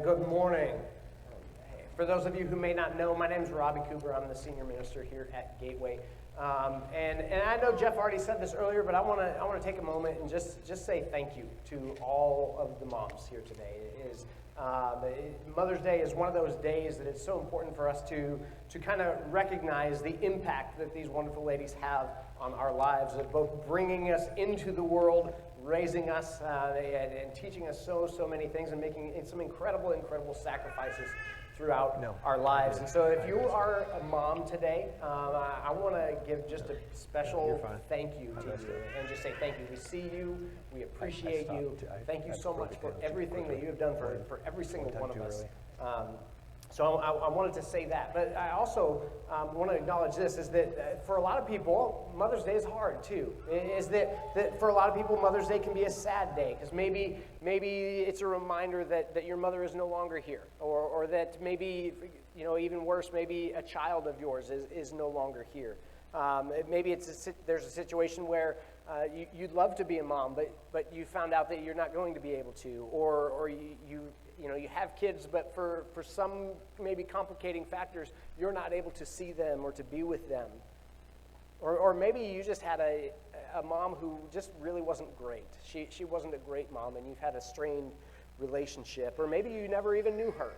Good morning. For those of you who may not know, my name is Robbie Kubr. I'm the senior minister here at Gateway. And I know Jeff already said this earlier, but I want to take a moment and just say thank you to all of the moms here today. Mother's Day is one of those days that it's so important for us to kind of recognize the impact that these wonderful ladies have on our lives, of both bringing us into the world, raising us, and teaching us so many things, and making some incredible sacrifices throughout our lives. And so if you are a mom today, I want to give just a special thank you to you, and just say thank you. We see you, we appreciate you. Thank you so much for everything that you have done for every single one of us. So I wanted to say that, but I also want to acknowledge this, is that for a lot of people, Mother's Day is hard too. Is that for a lot of people, Mother's Day can be a sad day, because maybe it's a reminder that your mother is no longer here, or that maybe, even worse, maybe a child of yours is no longer here. Maybe there's a situation where you'd love to be a mom, but you found out that you're not going to be able to, or you have kids, but for some maybe complicating factors, you're not able to see them or to be with them. Or maybe you just had a mom who just really wasn't great. She wasn't a great mom, and you've had a strained relationship. Or maybe you never even knew her.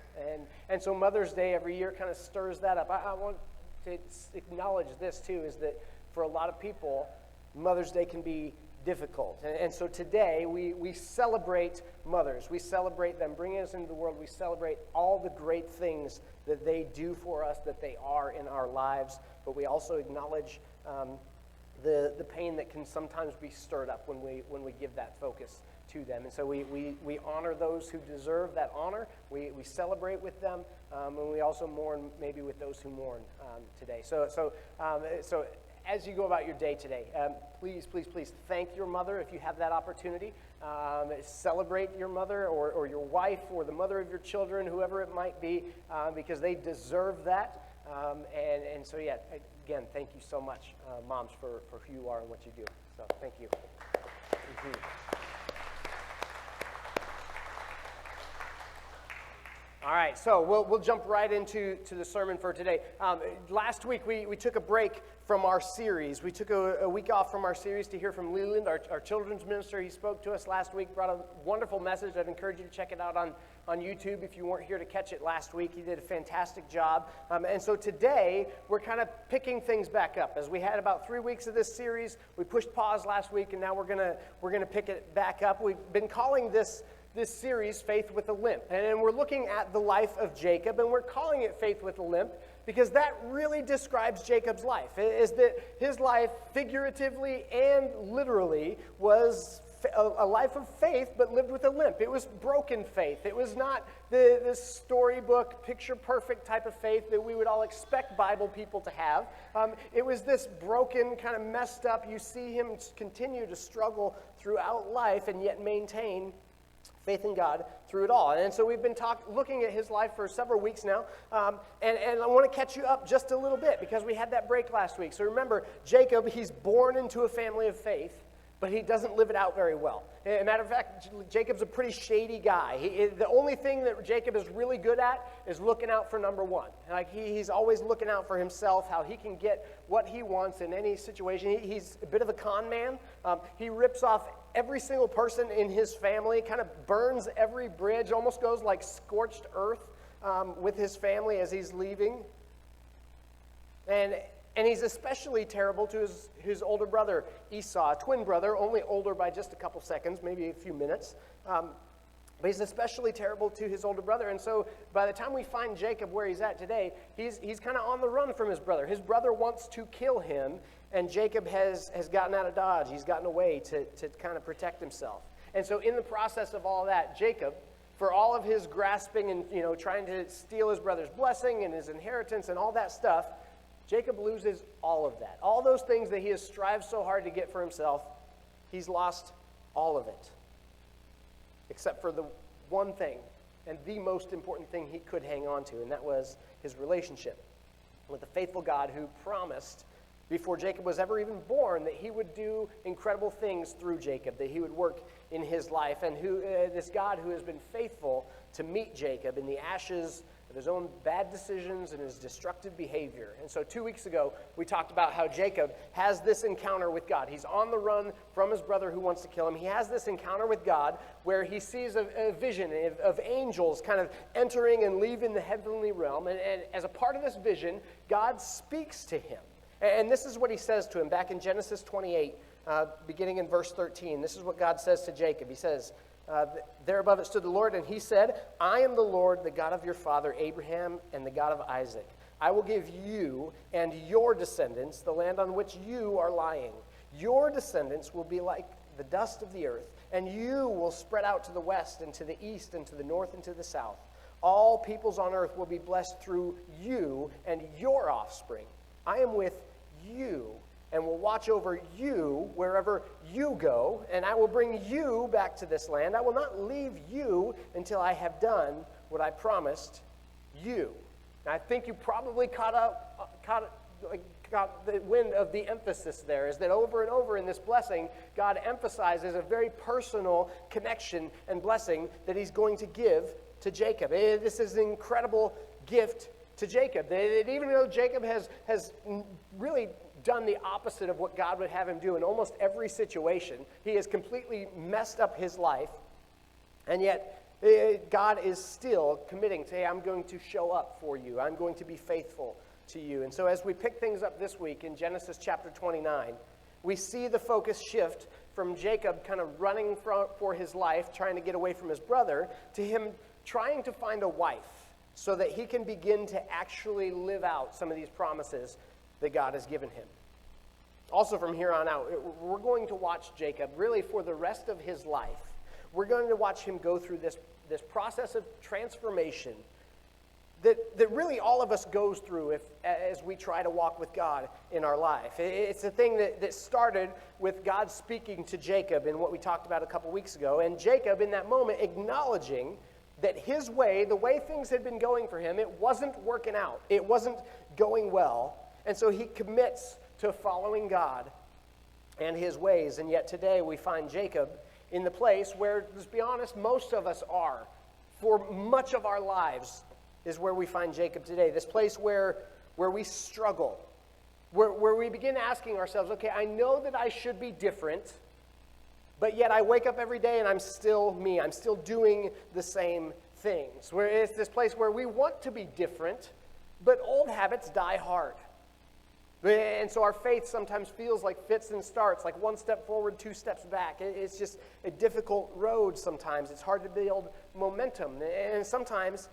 And so Mother's Day every year kind of stirs that up. I want to acknowledge this too, is that for a lot of people, Mother's Day can be difficult. And so today we celebrate mothers. We celebrate them bringing us into the world. We celebrate all the great things that they do for us, that they are in our lives. But we also acknowledge the pain that can sometimes be stirred up when we give that focus to them. And so we honor those who deserve that honor. We celebrate with them, and we also mourn maybe with those who mourn today. So as you go about your day today, please thank your mother if you have that opportunity. Celebrate your mother or your wife or the mother of your children, whoever it might be, because they deserve that. And so, yeah, again, thank you so much, moms, for who you are and what you do. So thank you. Mm-hmm. All right, so we'll jump right into the sermon for today. Last week we took a break from our series. We took a week off from our series to hear from Leland, our children's minister. He spoke to us last week, brought a wonderful message. I'd encourage you to check it out on YouTube if you weren't here to catch it last week. He did a fantastic job. And so today we're kind of picking things back up. As we had about 3 weeks of this series, we pushed pause last week, and now we're gonna pick it back up. We've been calling this series Faith with a Limp. And we're looking at the life of Jacob, and we're calling it Faith with a Limp because that really describes Jacob's life, is that his life, figuratively and literally, was a life of faith, but lived with a limp. It was broken faith. It was not the storybook, picture-perfect type of faith that we would all expect Bible people to have. It was this broken, kind of messed up. You see him continue to struggle throughout life and yet maintain faith in God through it all. And so we've been looking at his life for several weeks now, and I want to catch you up just a little bit because we had that break last week. So remember, Jacob, he's born into a family of faith, but he doesn't live it out very well. As a matter of fact, Jacob's a pretty shady guy. The only thing that Jacob is really good at is looking out for number one. Like he's always looking out for himself, how he can get what he wants in any situation. He's a bit of a con man. He rips off every single person in his family, kind of burns every bridge, almost goes like scorched earth with his family as he's leaving. And he's especially terrible to his older brother, Esau, a twin brother, only older by just a couple seconds, maybe a few minutes. But he's especially terrible to his older brother. And so by the time we find Jacob where he's at today, he's kind of on the run from his brother. His brother wants to kill him, and Jacob has gotten out of Dodge. He's gotten away to kind of protect himself. And so in the process of all that, Jacob, for all of his grasping and trying to steal his brother's blessing and his inheritance and all that stuff, Jacob loses all of that. All those things that he has strived so hard to get for himself, he's lost all of it. Except for the one thing, and the most important thing he could hang on to, and that was his relationship with the faithful God who promised before Jacob was ever even born that he would do incredible things through Jacob, that he would work in his life, and this God who has been faithful to meet Jacob in the ashes of his own bad decisions and his destructive behavior. And so 2 weeks ago, we talked about how Jacob has this encounter with God. He's on the run from his brother who wants to kill him. He has this encounter with God where he sees a vision of angels kind of entering and leaving the heavenly realm. And as a part of this vision, God speaks to him. And this is what he says to him back in Genesis 28, beginning in verse 13. This is what God says to Jacob. He says, there above it stood the Lord, and he said, I am the Lord, the God of your father Abraham and the God of Isaac. I will give you and your descendants the land on which you are lying. Your descendants will be like the dust of the earth, and you will spread out to the west and to the east and to the north and to the south. All peoples on earth will be blessed through you and your offspring. I am with you and will watch over you wherever you go, and I will bring you back to this land. I will not leave you until I have done what I promised you. Now, I think you probably caught the wind of the emphasis there, is that over and over in this blessing, God emphasizes a very personal connection and blessing that he's going to give to Jacob. This is an incredible gift to Jacob. Even though Jacob has really done the opposite of what God would have him do in almost every situation. He has completely messed up his life, and yet God is still committing to, hey, I'm going to show up for you. I'm going to be faithful to you. And so as we pick things up this week in Genesis chapter 29, we see the focus shift from Jacob kind of running for his life, trying to get away from his brother, to him trying to find a wife so that he can begin to actually live out some of these promises that God has given him. Also from here on out, we're going to watch Jacob really for the rest of his life. We're going to watch him go through this process of transformation that really all of us goes through as we try to walk with God in our life. It's a thing that started with God speaking to Jacob in what we talked about a couple weeks ago, and Jacob in that moment acknowledging that his way, the way things had been going for him, it wasn't working out. It wasn't going well. And so he commits to following God and his ways. And yet today we find Jacob in the place where, let's be honest, most of us are. For much of our lives is where we find Jacob today. This place where we struggle, where we begin asking ourselves, okay, I know that I should be different, but yet I wake up every day and I'm still me. I'm still doing the same things. Where it's this place where we want to be different, but old habits die hard. And so our faith sometimes feels like fits and starts, like one step forward, 2 steps back. It's just a difficult road sometimes. It's hard to build momentum. And sometimes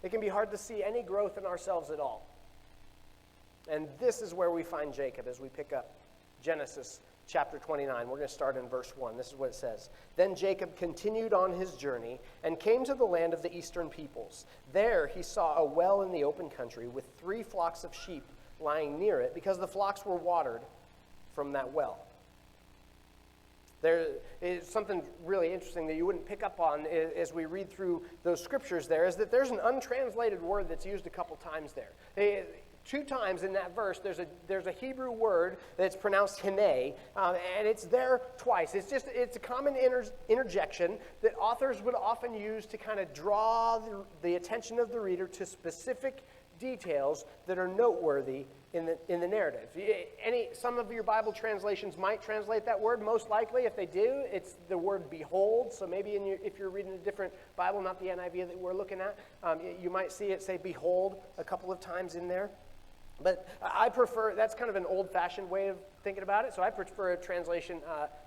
it can be hard to see any growth in ourselves at all. And this is where we find Jacob as we pick up Genesis chapter 29. We're going to start in verse 1. This is what it says. Then Jacob continued on his journey and came to the land of the eastern peoples. There he saw a well in the open country with 3 flocks of sheep lying near it, because the flocks were watered from that well. There is something really interesting that you wouldn't pick up on as we read through those scriptures there, is that there's an untranslated word that's used a couple times there. 2 times in that verse, there's a Hebrew word that's pronounced hine, and it's there twice. It's a common interjection that authors would often use to kind of draw the attention of the reader to specific details that are noteworthy in the narrative. Some of your Bible translations might translate that word. Most likely, if they do, it's the word behold. So maybe if you're reading a different Bible, not the NIV that we're looking at, you might see it say behold a couple of times in there. But I prefer, that's kind of an old-fashioned way of thinking about it, so I prefer a translation,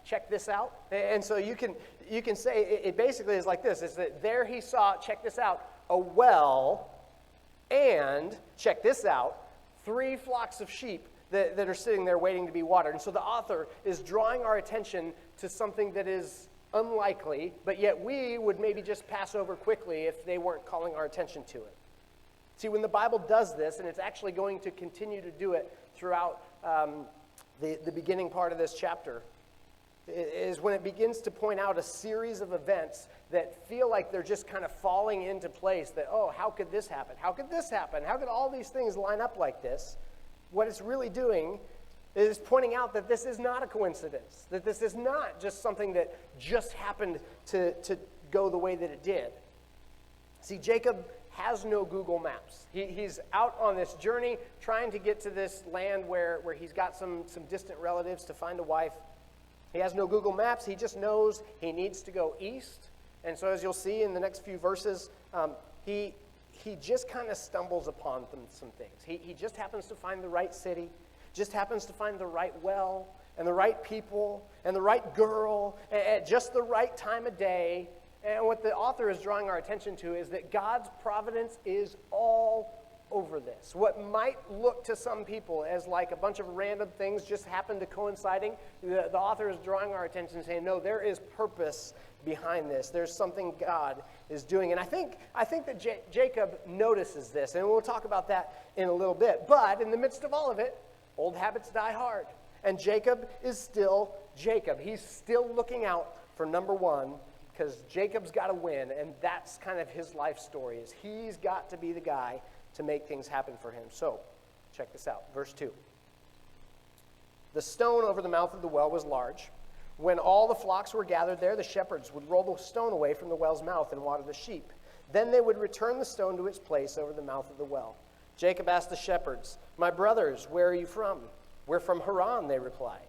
check this out. And so you can say, it basically is like this, is that there he saw, check this out, a well, and, check this out, 3 flocks of sheep that are sitting there waiting to be watered. And so the author is drawing our attention to something that is unlikely, but yet we would maybe just pass over quickly if they weren't calling our attention to it. See, when the Bible does this, and it's actually going to continue to do it throughout the beginning part of this chapter, is when it begins to point out a series of events that feel like they're just kind of falling into place, that, oh, how could this happen? How could this happen? How could all these things line up like this? What it's really doing is pointing out that this is not a coincidence, that this is not just something that just happened to go the way that it did. See, Jacob has no Google Maps. He's out on this journey trying to get to this land where he's got some distant relatives to find a wife. He has no Google Maps. He just knows he needs to go east. And so as you'll see in the next few verses, he just kind of stumbles upon some things. He just happens to find the right city, just happens to find the right well, and the right people, and the right girl, at just the right time of day. And what the author is drawing our attention to is that God's providence is all over this. What might look to some people as like a bunch of random things just happen to coinciding, the author is drawing our attention saying, no, there is purpose behind this. There's something God is doing. And I think that Jacob notices this, and we'll talk about that in a little bit. But in the midst of all of it, old habits die hard. And Jacob is still Jacob. He's still looking out for number one, because Jacob's got to win, and that's kind of his life story, is he's got to be the guy to make things happen for him. So, check this out, verse 2. The stone over the mouth of the well was large. When all the flocks were gathered there, the shepherds would roll the stone away from the well's mouth and water the sheep. Then they would return the stone to its place over the mouth of the well. Jacob asked the shepherds, "My brothers, where are you from?" "We're from Haran," they replied.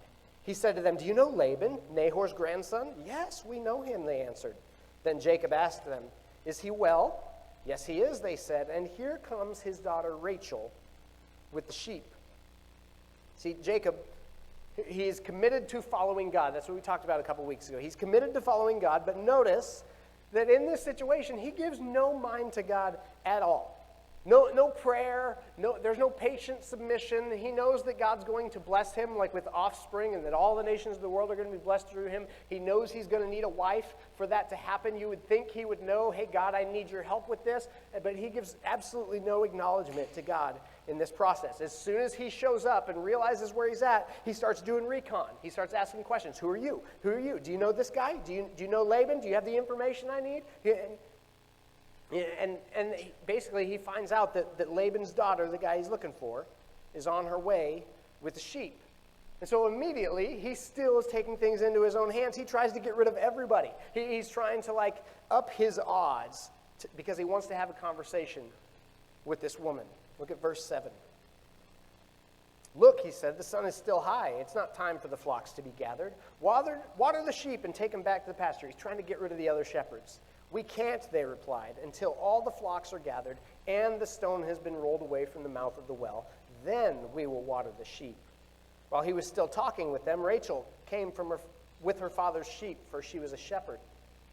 He said to them, "Do you know Laban, Nahor's grandson?" "Yes, we know him," they answered. Then Jacob asked them, "Is he well?" "Yes, he is," they said, "and here comes his daughter Rachel with the sheep." See, Jacob, he's committed to following God. That's what we talked about a couple weeks ago. He's committed to following God, but notice that in this situation, he gives no mind to God at all. No prayer, there's no patient submission. He knows that God's going to bless him like with offspring, and that all the nations of the world are going to be blessed through him. He knows he's going to need a wife for that to happen. You would think he would know, hey, God, I need your help with this. But he gives absolutely no acknowledgement to God in this process. As soon as he shows up and realizes where he's at, he starts doing recon. He starts asking questions. Who are you? Who are you? Do you know this guy? Do you know Laban? Do you have the information I need? And basically he finds out that Laban's daughter, the guy he's looking for, is on her way with the sheep. And so immediately he still is taking things into his own hands. He tries to get rid of everybody. He's trying to like up his odds because he wants to have a conversation with this woman. Look at verse 7. "Look," he said, "the sun is still high. It's not time for the flocks to be gathered. Water the sheep and take them back to the pasture." He's trying to get rid of the other shepherds. "We can't," they replied, "until all the flocks are gathered and the stone has been rolled away from the mouth of the well. Then we will water the sheep." While he was still talking with them, Rachel came with her father's sheep, for she was a shepherd.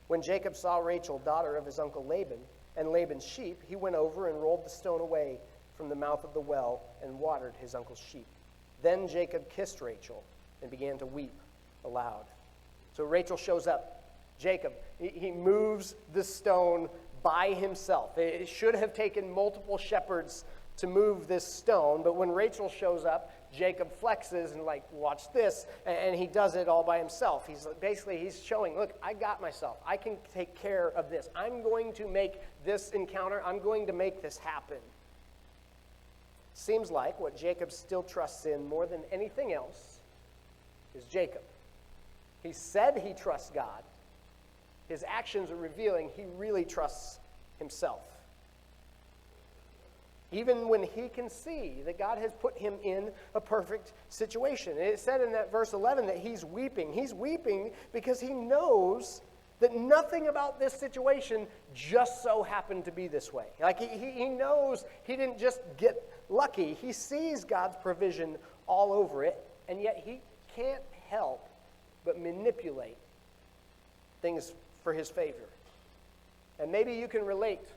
When Jacob saw Rachel, daughter of his uncle Laban, and Laban's sheep, he went over and rolled the stone away from the mouth of the well and watered his uncle's sheep. Then Jacob kissed Rachel and began to weep aloud. So Rachel shows up. Jacob, he moves the stone by himself. It should have taken multiple shepherds to move this stone, but when Rachel shows up, Jacob flexes and like, watch this, and he does it all by himself. He's showing, look, I got myself. I can take care of this. I'm going to make this encounter. I'm going to make this happen. Seems like what Jacob still trusts in more than anything else is Jacob. He said he trusts God. His actions are revealing he really trusts himself. Even when he can see that God has put him in a perfect situation. It said in that verse 11 that he's weeping. He's weeping because he knows that nothing about this situation just so happened to be this way. Like he knows he didn't just get lucky. He sees God's provision all over it, and yet he can't help but manipulate things for his favor. And maybe you can relate.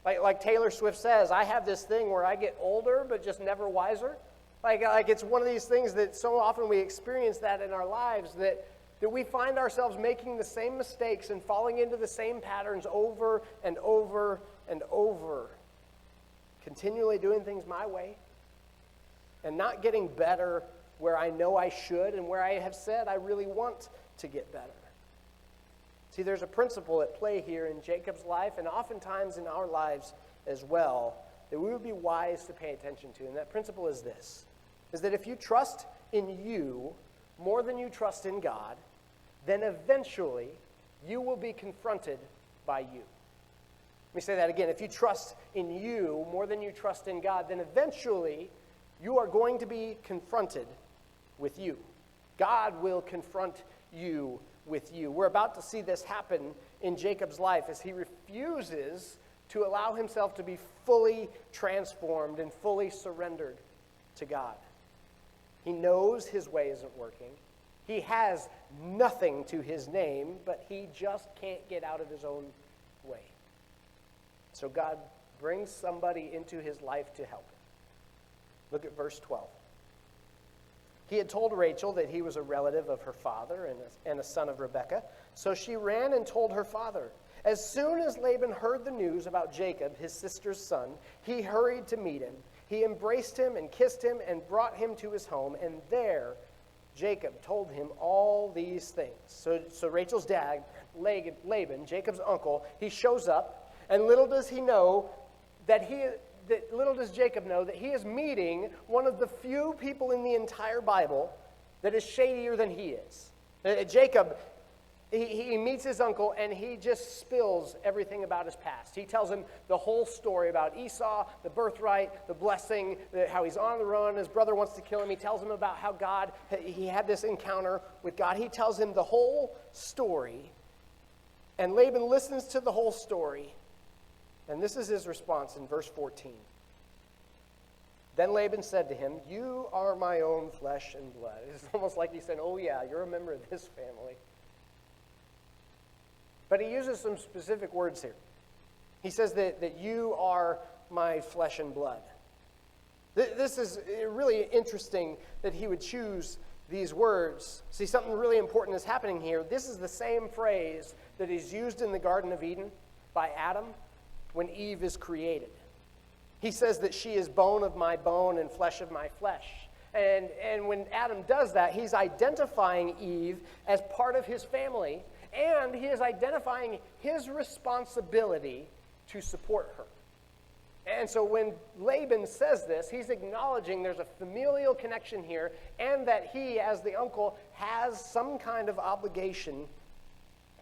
Like Taylor Swift says, I have this thing where I get older but just never wiser. Like it's one of these things that so often we experience that in our lives that we find ourselves making the same mistakes and falling into the same patterns over and over and over. Continually doing things my way and not getting better where I know I should and where I have said I really want to get better. See, there's a principle at play here in Jacob's life and oftentimes in our lives as well that we would be wise to pay attention to. And that principle is this, is that if you trust in you more than you trust in God, then eventually you will be confronted by you. Let me say that again. If you trust in you more than you trust in God, then eventually you are going to be confronted with you. God will confront you with you. We're about to see this happen in Jacob's life as he refuses to allow himself to be fully transformed and fully surrendered to God. He knows his way isn't working. He has nothing to his name, but he just can't get out of his own way. So God brings somebody into his life to help him. Look at verse 12. He had told Rachel that he was a relative of her father and a son of Rebekah. So she ran and told her father. As soon as Laban heard the news about Jacob, his sister's son, he hurried to meet him. He embraced him and kissed him and brought him to his home. And there Jacob told him all these things. So Rachel's dad, Laban, Jacob's uncle, he shows up, and little does Jacob know that he is meeting one of the few people in the entire Bible that is shadier than he is. Jacob, he meets his uncle, and he just spills everything about his past. He tells him the whole story about Esau, the birthright, the blessing, how he's on the run, his brother wants to kill him. He tells him about how he had this encounter with God. He tells him the whole story, and Laban listens to the whole story. And this is his response in verse 14. Then Laban said to him, "You are my own flesh and blood." It's almost like he said, "Oh yeah, you're a member of this family." But he uses some specific words here. He says that you are my flesh and blood. This is really interesting that he would choose these words. See, something really important is happening here. This is the same phrase that is used in the Garden of Eden by Adam when Eve is created. He says that she is bone of my bone and flesh of my flesh. And when Adam does that, he's identifying Eve as part of his family, and he is identifying his responsibility to support her. And so when Laban says this, he's acknowledging there's a familial connection here, and that he, as the uncle, has some kind of obligation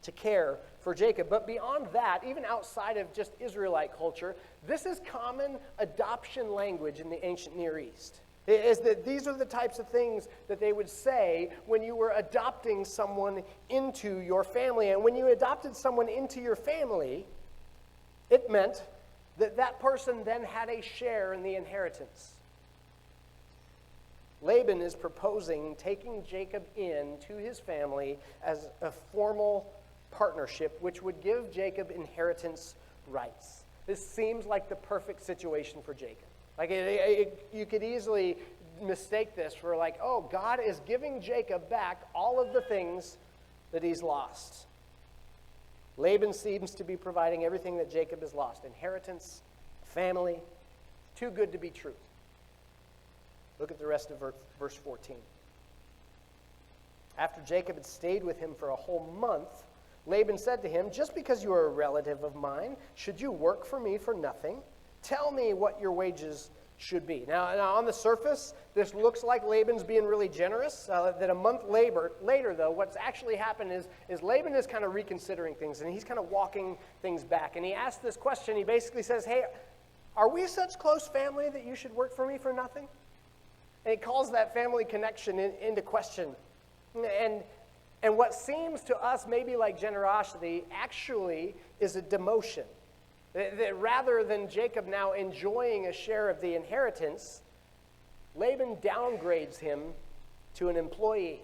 to care for Jacob. But beyond that, even outside of just Israelite culture, this is common adoption language in the ancient Near East. It is that these are the types of things that they would say when you were adopting someone into your family. And when you adopted someone into your family, it meant that that person then had a share in the inheritance. Laban is proposing taking Jacob into his family as a formal partnership, which would give Jacob inheritance rights. This seems like the perfect situation for Jacob. Like you could easily mistake this for like, oh, God is giving Jacob back all of the things that he's lost. Laban seems to be providing everything that Jacob has lost: inheritance, family. Too good to be true. Look at the rest of verse 14. After Jacob had stayed with him for a whole month, Laban said to him, "Just because you are a relative of mine, should you work for me for nothing? Tell me what your wages should be." Now on the surface, this looks like Laban's being really generous. That a month later, though, what's actually happened is Laban is kind of reconsidering things, and he's kind of walking things back. And he asks this question. He basically says, "Hey, are we such close family that you should work for me for nothing?" And he calls that family connection into question. And what seems to us maybe like generosity actually is a demotion. That rather than Jacob now enjoying a share of the inheritance, Laban downgrades him to an employee.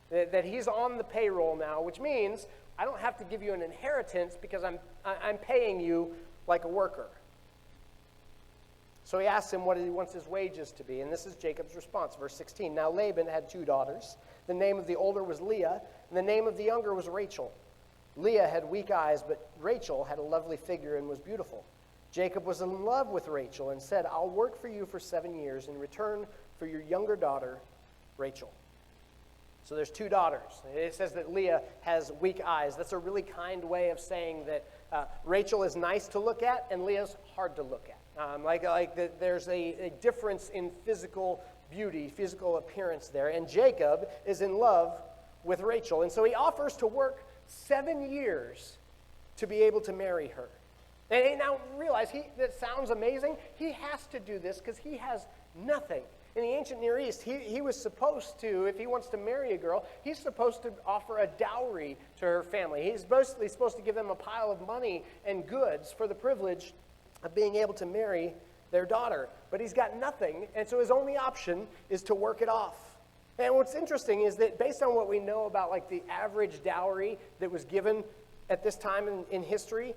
That he's on the payroll now, which means I don't have to give you an inheritance because I'm paying you like a worker. So he asks him what he wants his wages to be, and this is Jacob's response, verse 16. Now Laban had 2 daughters. The name of the older was Leah, and the name of the younger was Rachel. Leah had weak eyes, but Rachel had a lovely figure and was beautiful. Jacob was in love with Rachel and said, "I'll work for you for 7 years in return for your younger daughter, Rachel." So there's 2 daughters. It says that Leah has weak eyes. That's a really kind way of saying that Rachel is nice to look at and Leah's hard to look at. There's a difference in physical beauty, physical appearance there. And Jacob is in love with Rachel. And so he offers to work 7 years to be able to marry her. And now realize, that sounds amazing. He has to do this because he has nothing. In the ancient Near East, he was supposed to, if he wants to marry a girl, he's supposed to offer a dowry to her family. He's basically supposed to give them a pile of money and goods for the privilege of being able to marry their daughter. But he's got nothing, and so his only option is to work it off. And what's interesting is that based on what we know about like the average dowry that was given at this time in history,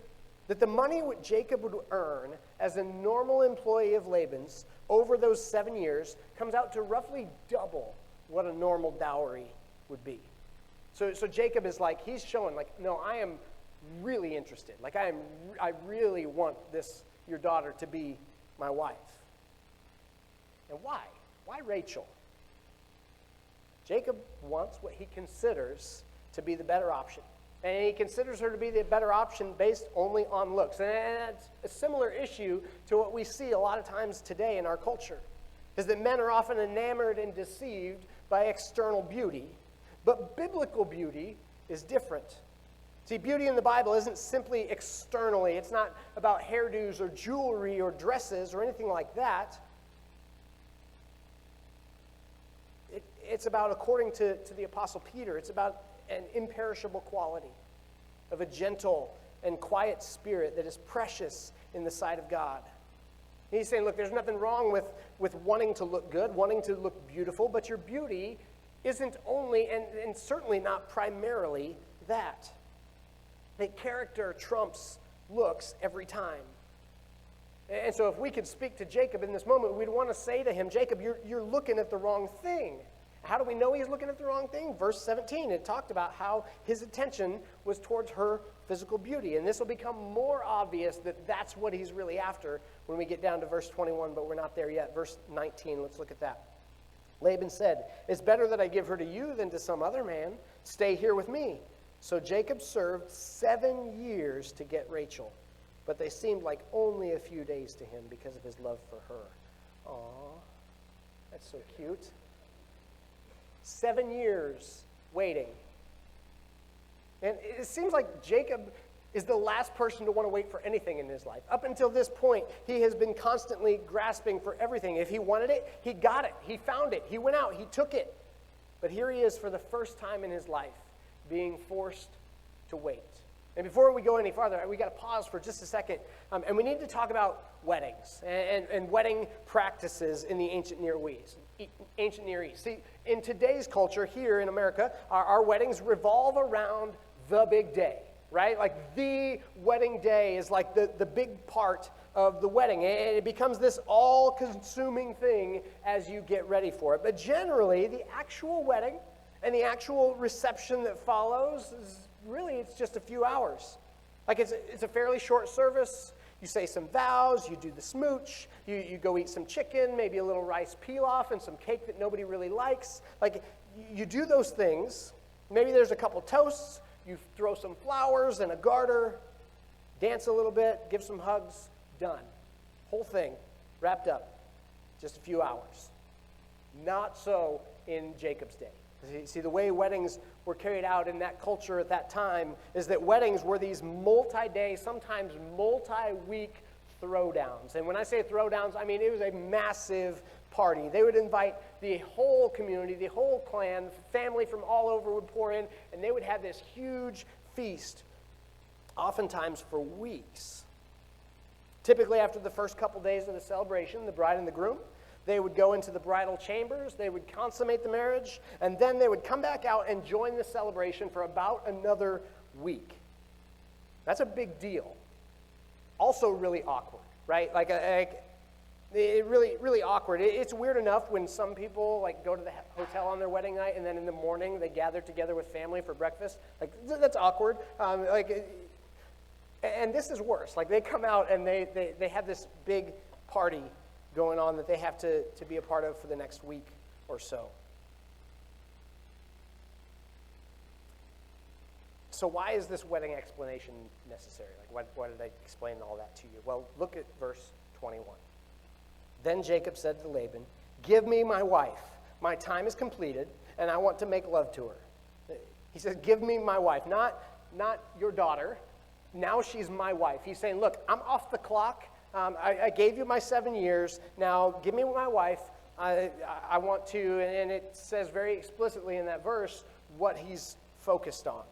that the money what Jacob would earn as a normal employee of Laban's over those 7 years comes out to roughly double what a normal dowry would be. So Jacob is like, he's showing like, no, I am really interested. Like I really want your daughter to be my wife. And why? Why Rachel? Jacob wants what he considers to be the better option. And he considers her to be the better option based only on looks. And it's a similar issue to what we see a lot of times today in our culture, is that men are often enamored and deceived by external beauty. But biblical beauty is different. See, beauty in the Bible isn't simply externally. It's not about hairdos or jewelry or dresses or anything like that. It's about, according to the Apostle Peter, it's about an imperishable quality of a gentle and quiet spirit that is precious in the sight of God. He's saying, look, there's nothing wrong with wanting to look good, wanting to look beautiful, but your beauty isn't only, and certainly not primarily, that. That character trumps looks every time. And so if we could speak to Jacob in this moment, we'd want to say to him, Jacob, you're looking at the wrong thing. How do we know he's looking at the wrong thing? Verse 17, it talked about how his attention was towards her physical beauty. And this will become more obvious that that's what he's really after when we get down to verse 21, but we're not there yet. Verse 19, let's look at that. Laban said, it's better that I give her to you than to some other man. Stay here with me. So Jacob served 7 years to get Rachel, but they seemed like only a few days to him because of his love for her. Aw, that's so cute. 7 years waiting. And it seems like Jacob is the last person to want to wait for anything in his life. Up until this point, he has been constantly grasping for everything. If he wanted it, he got it. He found it. He went out. He took it. But here he is for the first time in his life, being forced to wait. And before we go any farther, we got to pause for just a second, and we need to talk about weddings and wedding practices in the ancient Near East. See, in today's culture here in America, our weddings revolve around the big day, right? Like the wedding day is like the big part of the wedding, and it becomes this all-consuming thing as you get ready for it. But generally, the actual wedding and the actual reception that follows it's just a few hours. Like it's a fairly short service. You say some vows, you do the smooch, you go eat some chicken, maybe a little rice pilaf and some cake that nobody really likes. Like you do those things. Maybe there's a couple toasts. You throw some flowers and a garter, dance a little bit, give some hugs, done. Whole thing wrapped up. Just a few hours. Not so in Jacob's day. See, the way weddings were carried out in that culture at that time is that weddings were these multi-day, sometimes multi-week throwdowns. And when I say throwdowns, I mean it was a massive party. They would invite the whole community, the whole clan, family from all over would pour in, and they would have this huge feast, oftentimes for weeks. Typically after the first couple days of the celebration, the bride and the groom, they would go into the bridal chambers, they would consummate the marriage, and then they would come back out and join the celebration for about another week. That's a big deal. Also really awkward, right? Really awkward. It's weird enough when some people go to the hotel on their wedding night and then in the morning they gather together with family for breakfast. That's awkward. And this is worse. They come out and they have this big party going on that they have to be a part of for the next week or so. So why is this wedding explanation necessary? Why did I explain all that to you? Well, look at verse 21. Then Jacob said to Laban, "Give me my wife. My time is completed, and I want to make love to her." He says, "Give me my wife, not your daughter. now she's my wife. He's saying, look, I'm off the clock. I gave you my 7 years. Now give me my wife. I want to, and it says very explicitly in that verse what he's focused on.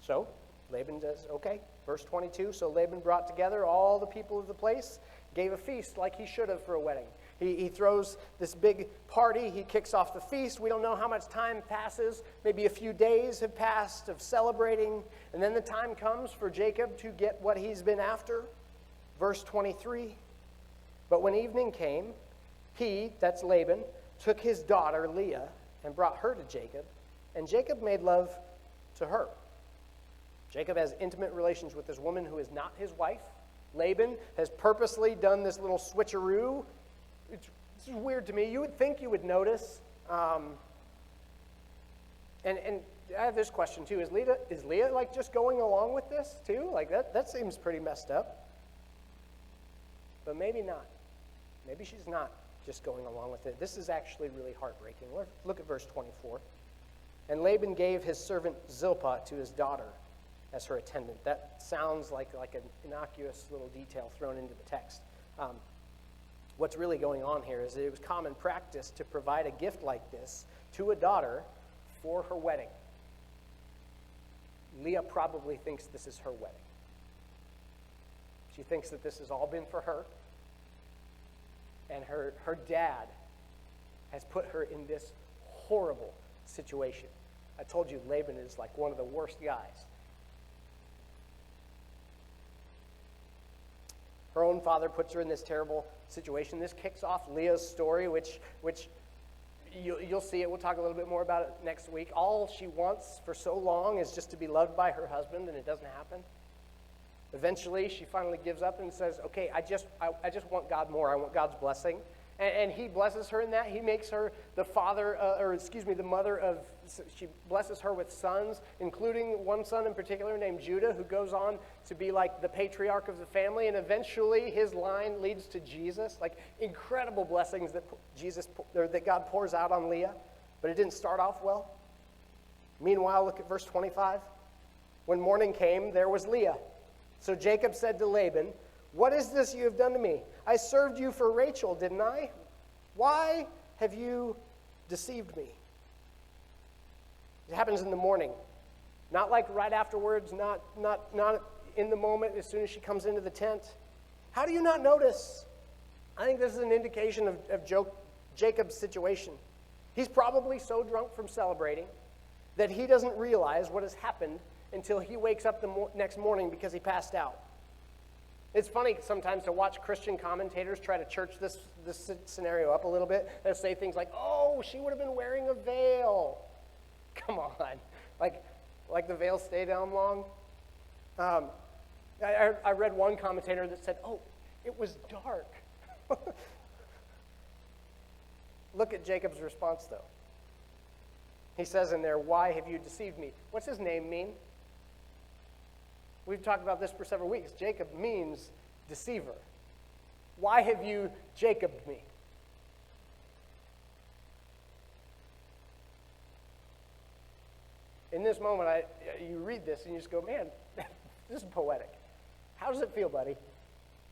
So Laban says, okay. Verse 22, so Laban brought together all the people of the place, gave a feast like he should have for a wedding. He throws this big party. He kicks off the feast. We don't know how much time passes. Maybe a few days have passed of celebrating. And then the time comes for Jacob to get what he's been after. Verse 23, but when evening came, he, that's Laban, took his daughter Leah and brought her to Jacob, and Jacob made love to her. Jacob has intimate relations with this woman who is not his wife. Laban has purposely done this little switcheroo. It's weird to me. You would think you would notice. And I have this question too. Is Leah like just going along with this too? Like that seems pretty messed up. But maybe not. Maybe she's not just going along with it. This is actually really heartbreaking. Look at verse 24. And Laban gave his servant Zilpah to his daughter as her attendant. That sounds like an innocuous little detail thrown into the text. What's really going on here is that it was common practice to provide a gift like this to a daughter for her wedding. Leah probably thinks this is her wedding. She thinks that this has all been for her. And her dad has put her in this horrible situation. I told you Laban is like one of the worst guys. Her own father puts her in this terrible situation. This kicks off Leah's story, which you'll see it. We'll talk a little bit more about it next week. All she wants for so long is just to be loved by her husband, and it doesn't happen. Eventually, she finally gives up and says, okay, I just want God more. I want God's blessing. And he blesses her in that. He makes her the mother of, she blesses her with sons, including one son in particular named Judah, who goes on to be like the patriarch of the family. And eventually, his line leads to Jesus. Like incredible blessings that God pours out on Leah. But it didn't start off well. Meanwhile, look at verse 25. When morning came, there was Leah. So Jacob said to Laban, "What is this you have done to me? I served you for Rachel, didn't I? Why have you deceived me?" It happens in the morning. Not like right afterwards, not in the moment as soon as she comes into the tent. How do you not notice? I think this is an indication of Jacob's situation. He's probably so drunk from celebrating that he doesn't realize what has happened until he wakes up the next morning because he passed out. It's funny sometimes to watch Christian commentators try to church this scenario up a little bit. They'll say things like, oh, she would have been wearing a veil. Come on. Like the veil stay down long? I read one commentator that said, oh, it was dark. Look at Jacob's response, though. He says in there, "Why have you deceived me?" What's his name mean? We've talked about this for several weeks. Jacob means deceiver. Why have you Jacobed me? In this moment, you read this and you just go, man, this is poetic. How does it feel, buddy?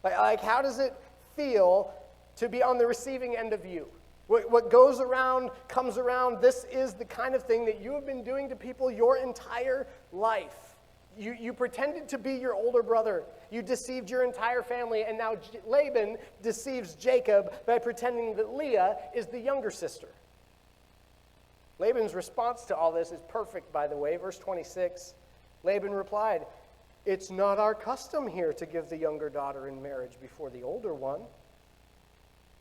Like how does it feel to be on the receiving end of you? What goes around comes around. This is the kind of thing that you have been doing to people your entire life. You pretended to be your older brother. You deceived your entire family, and now Laban deceives Jacob by pretending that Leah is the younger sister. Laban's response to all this is perfect, by the way. Verse 26, Laban replied, "It's not our custom here to give the younger daughter in marriage before the older one."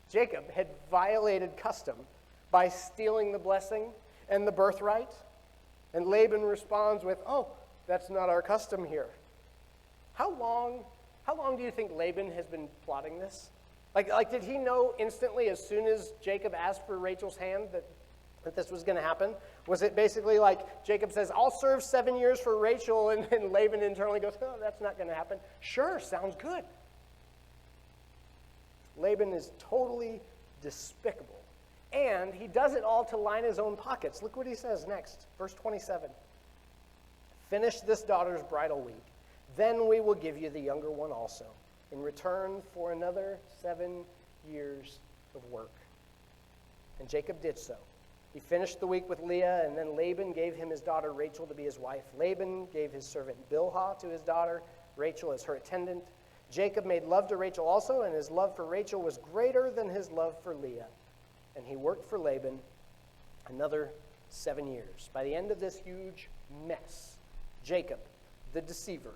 Jacob had violated custom by stealing the blessing and the birthright. And Laban responds with, "Oh, that's not our custom here." How long do you think Laban has been plotting this? Like did he know instantly as soon as Jacob asked for Rachel's hand that this was going to happen? Was it basically like Jacob says, "I'll serve 7 years for Rachel," and Laban internally goes, "Oh, that's not going to happen." Sure, sounds good. Laban is totally despicable. And he does it all to line his own pockets. Look what he says next, verse 27. Finish this daughter's bridal week. Then we will give you the younger one also, in return for another 7 years of work." And Jacob did so. He finished the week with Leah, and then Laban gave him his daughter Rachel to be his wife. Laban gave his servant Bilhah to his daughter, Rachel as her attendant. Jacob made love to Rachel also, and his love for Rachel was greater than his love for Leah. And he worked for Laban another 7 years. By the end of this huge mess, Jacob, the deceiver,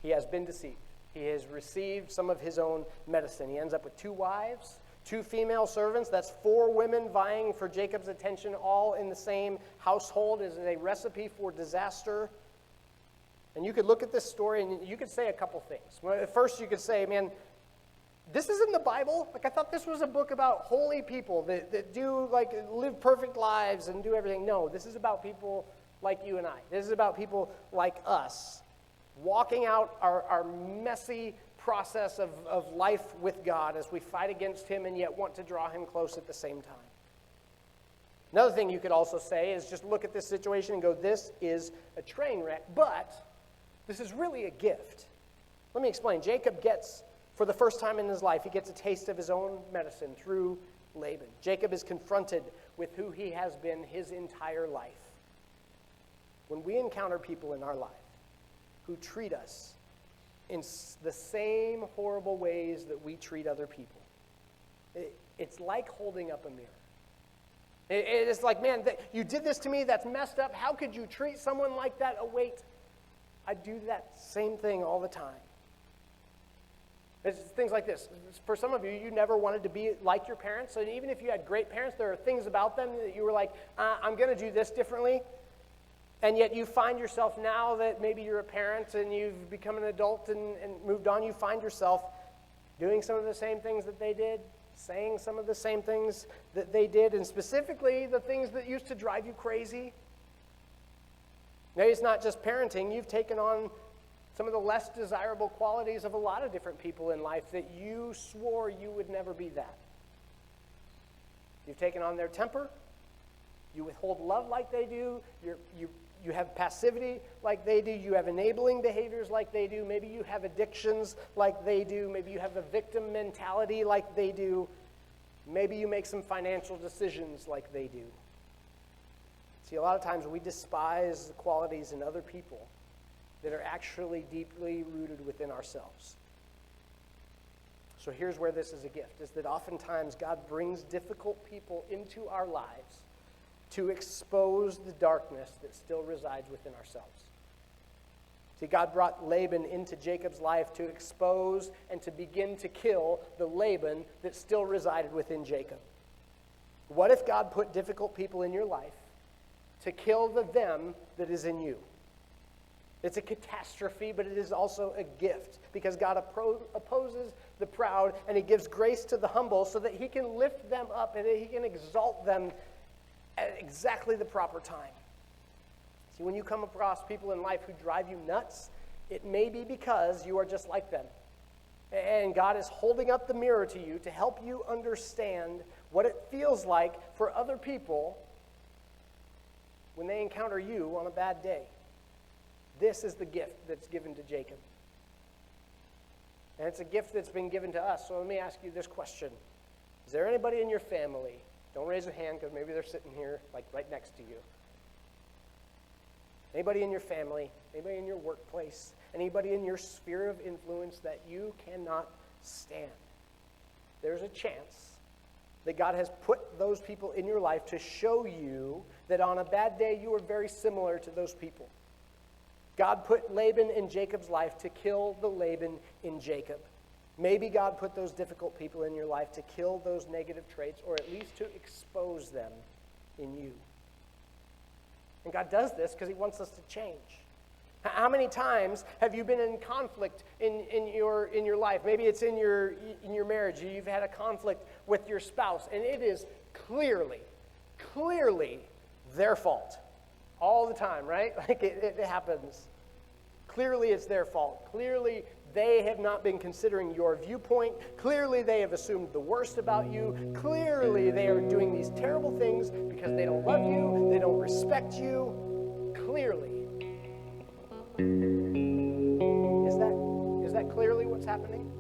he has been deceived. He has received some of his own medicine. He ends up with 2 wives, 2 female servants. That's 4 women vying for Jacob's attention, all in the same household. It is a recipe for disaster. And you could look at this story and you could say a couple things. Well, at first you could say, man, this is in the Bible? Like, I thought this was a book about holy people that do, like, live perfect lives and do everything. No, this is about people like you and I. This is about people like us walking out our messy process of life with God as we fight against him and yet want to draw him close at the same time. Another thing you could also say is just look at this situation and go, this is a train wreck, but this is really a gift. Let me explain. Jacob gets, for the first time in his life, he gets a taste of his own medicine through Laban. Jacob is confronted with who he has been his entire life. When we encounter people in our life who treat us in the same horrible ways that we treat other people, it's like holding up a mirror. It's like, man, you did this to me, that's messed up. How could you treat someone like that? Oh, wait, I do that same thing all the time. It's things like this. For some of you, you never wanted to be like your parents. And even if you had great parents, there are things about them that you were like, I'm going to do this differently. And yet you find yourself now that maybe you're a parent and you've become an adult and moved on, you find yourself doing some of the same things that they did, saying some of the same things that they did, and specifically the things that used to drive you crazy. Maybe it's not just parenting. You've taken on some of the less desirable qualities of a lot of different people in life that you swore you would never be that. You've taken on their temper. You withhold love like they do. You have passivity like they do. You have enabling behaviors like they do. Maybe you have addictions like they do. Maybe you have a victim mentality like they do. Maybe you make some financial decisions like they do. See, a lot of times we despise the qualities in other people that are actually deeply rooted within ourselves. So here's where this is a gift, is that oftentimes God brings difficult people into our lives to expose the darkness that still resides within ourselves. See, God brought Laban into Jacob's life to expose and to begin to kill the Laban that still resided within Jacob. What if God put difficult people in your life to kill the them that is in you? It's a catastrophe, but it is also a gift because God opposes the proud and he gives grace to the humble so that he can lift them up and that he can exalt them at exactly the proper time. See, when you come across people in life who drive you nuts, it may be because you are just like them. And God is holding up the mirror to you to help you understand what it feels like for other people when they encounter you on a bad day. This is the gift that's given to Jacob. And it's a gift that's been given to us. So let me ask you this question. Is there anybody in your family? Don't raise a hand because maybe they're sitting here like right next to you. Anybody in your family, anybody in your workplace, anybody in your sphere of influence that you cannot stand? There's a chance that God has put those people in your life to show you that on a bad day you are very similar to those people. God put Laban in Jacob's life to kill the Laban in Jacob. Maybe God put those difficult people in your life to kill those negative traits or at least to expose them in you. And God does this because he wants us to change. How many times have you been in conflict in your life? Maybe it's in your marriage. You've had a conflict with your spouse, and it is clearly their fault. All the time, right? Like it happens. Clearly it's their fault. Clearly they have not been considering your viewpoint. Clearly they have assumed the worst about you. Clearly they are doing these terrible things because they don't love you, they don't respect you. Clearly. Is that clearly what's happening?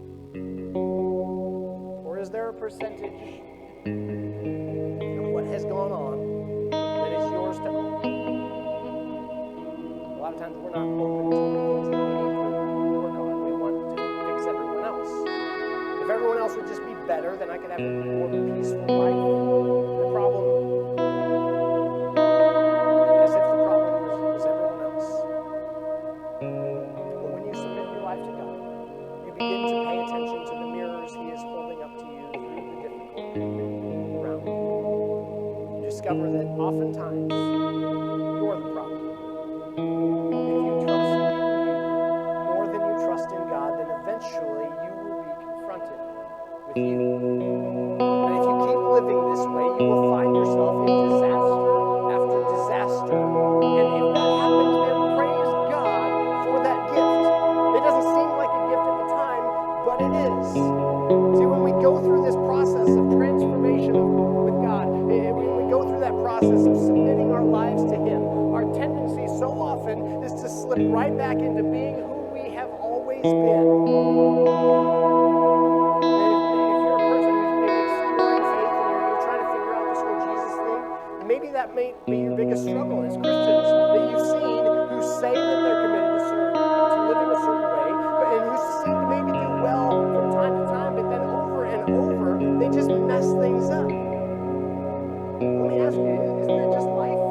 Or is there a percentage of what has gone on that is yours to own? A lot of times we're not open to the things that we need to work on. We want to fix everyone else. If everyone else would just be better, then I could have a more peaceful life. The problem, as if the problem was everyone else. But when you submit your life to God, you begin to pay attention to the mirrors He is holding up to you through the difficult people around you. You discover that oftentimes you're the problem. If you trust more than you trust in God, then eventually you will be confronted with you. And if you keep living this way, you will find yourself in disaster after disaster. And if that happens, then praise God for that gift. It doesn't seem like a gift at the time, but it is. See, when we go through this process of transformation with God, when we go through that process of submitting our lives to Him, our tendency so often is to slip right back into being who we have always been. Maybe that may be your biggest struggle as Christians that you've seen who say that they're committed to living a certain way, and who seem to maybe do well from time to time, but then over and over, they just mess things up. Let me ask you, isn't that just life?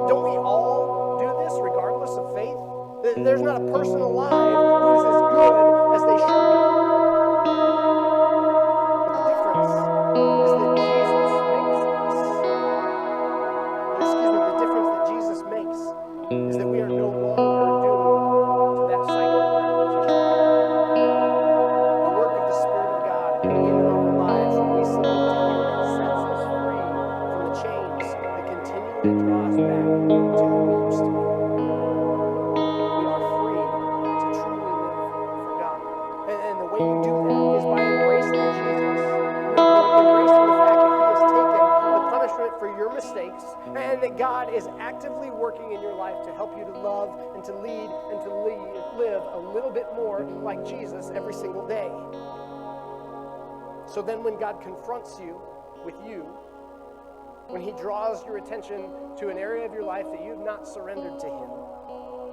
Don't we all do this regardless of faith? There's not a person alive who is as good as they should be. But the difference is that is that we are no longer doomed to that cycle of repetition. The work of the Spirit of God in our lives when we submit to Him sets us free from the chains that continually draw us back to who we used to be. We are free to truly live for God. And the way you do that is by embracing Jesus. Embracing the fact that He has taken the punishment for your mistakes, and that God is actively working in your life to help you to love and to lead and to live a little bit more like Jesus every single day. So then when God confronts you with you, when He draws your attention to an area of your life that you've not surrendered to Him,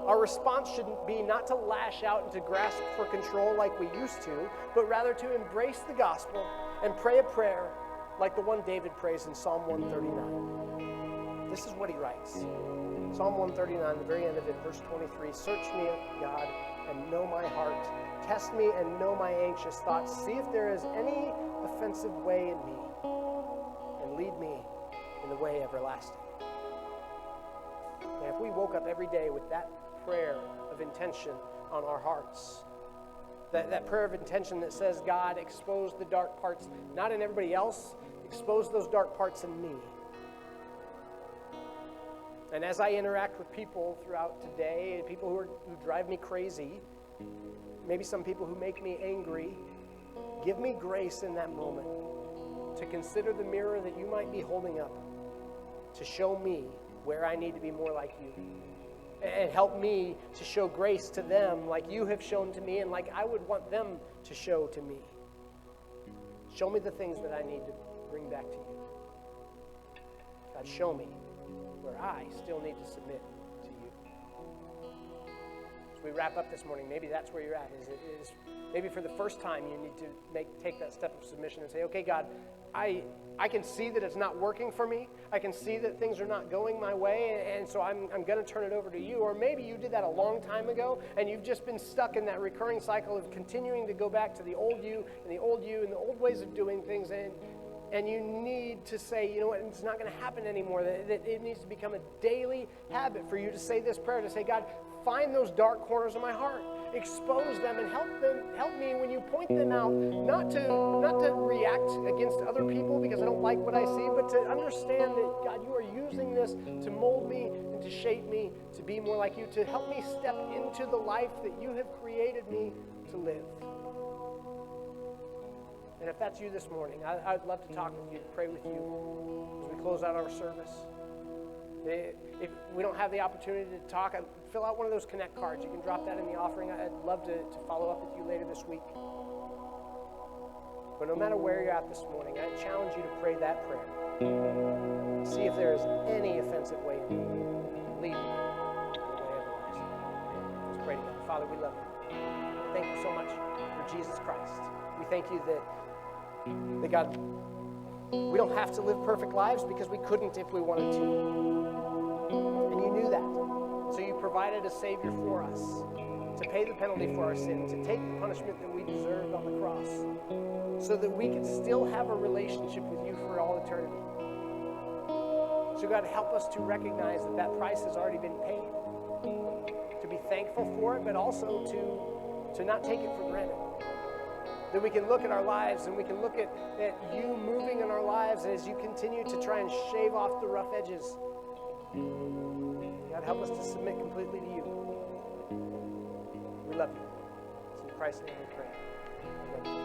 our response shouldn't be not to lash out and to grasp for control like we used to, but rather to embrace the gospel and pray a prayer like the one David prays in Psalm 139. This is what he writes. Psalm 139, the very end of it, verse 23, "Search me, God, and know my heart. Test me and know my anxious thoughts. See if there is any offensive way in me, and lead me in the way everlasting." And if we woke up every day with that prayer of intention on our hearts, that prayer of intention that says, God, expose the dark parts, not in everybody else, expose those dark parts in me. And as I interact with people throughout today, people who drive me crazy, maybe some people who make me angry, give me grace in that moment to consider the mirror that you might be holding up, to show me where I need to be more like you. And help me to show grace to them like you have shown to me and like I would want them to show to me. Show me the things that I need to bring back to you. God, show me where I still need to submit to you. As we wrap up this morning, maybe that's where you're at. Is maybe for the first time you need to take that step of submission and say, okay, God, I can see that it's not working for me. I can see that things are not going my way, and so I'm going to turn it over to you. Or maybe you did that a long time ago, and you've just been stuck in that recurring cycle of continuing to go back to the old you and the old ways of doing things, and you need to say, you know what, it's not going to happen anymore. That it needs to become a daily habit for you to say this prayer, to say, God, find those dark corners of my heart. Expose them and help me when you point them out, not to react against other people because I don't like what I see, but to understand that, God, you are using this to mold me and to shape me to be more like you, to help me step into the life that you have created me to live. And if that's you this morning, I'd love to talk with you, to pray with you as we close out our service. If we don't have the opportunity to talk, fill out one of those Connect cards. You can drop that in the offering. I'd love to follow up with you later this week. But no matter where you're at this morning, I challenge you to pray that prayer. See if there is any offensive way in you. Lead me in the way everlasting. Let's pray together. Father, we love you. Thank you so much for Jesus Christ. We thank you that God, we don't have to live perfect lives because we couldn't if we wanted to. And you knew that. So you provided a Savior for us to pay the penalty for our sin, to take the punishment that we deserved on the cross, so that we could still have a relationship with you for all eternity. So God, help us to recognize that that price has already been paid, to be thankful for it, but also to not take it for granted. That we can look at our lives and we can look at you moving in our lives as you continue to try and shave off the rough edges. God, help us to submit completely to you. We love you. It's in Christ's name we pray. Amen.